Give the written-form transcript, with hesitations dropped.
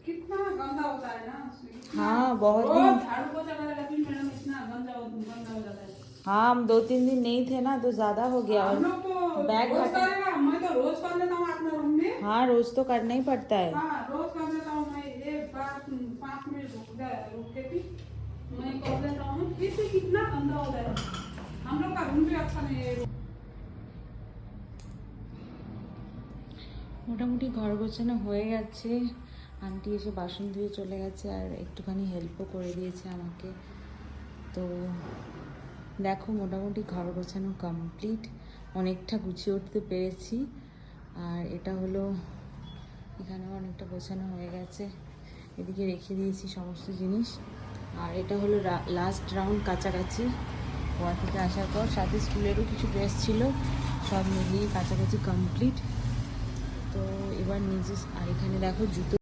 कितना गंदा होता है ना। हाँ बहुत दिन। झाड़ू पोछा करे लेकिन मैडम इतना गंदा हो जाता है। हाँ हम 2-3 दिन नहीं थे ना तो ज्यादा हो गया। हम और लोग तो बैग रोज हटा। करेगा, मैं तो रोज कर लेता हूँ अपने रूम में। हाँ रोज तो करना ही पड़ता है। हाँ रोज कर लेता हूँ मैं। एक बार 5 मिनट रुक के भी मैं कर लेता हूँ। फिर भी कितना गंदा होता है। हम लोग का रूम भी अच्छा नहीं है। মোটামুটি ঘর গোছানো হয়ে গেছে। আন্টি এসে বাসন ধুয়ে চলে গেছে আর একটুখানি হেল্পও করে দিয়েছে আমাকে। তো দেখো মোটামুটি ঘর গোছানো কমপ্লিট, অনেকটা গুছিয়ে উঠতে পেরেছি। আর এটা হলো, এখানেও অনেকটা গোছানো হয়ে গেছে, এদিকে রেখে দিয়েছি সমস্ত জিনিস। আর এটা হলো লাস্ট রাউন্ড কাছাকাছি গোয়া থেকে আসার পর। সাথে স্কুলেরও কিছু ড্রেস ছিল, সব মিলিয়ে কাছাকাছি কমপ্লিট। তো এবার নিজে, আর এখানে দেখো জুতো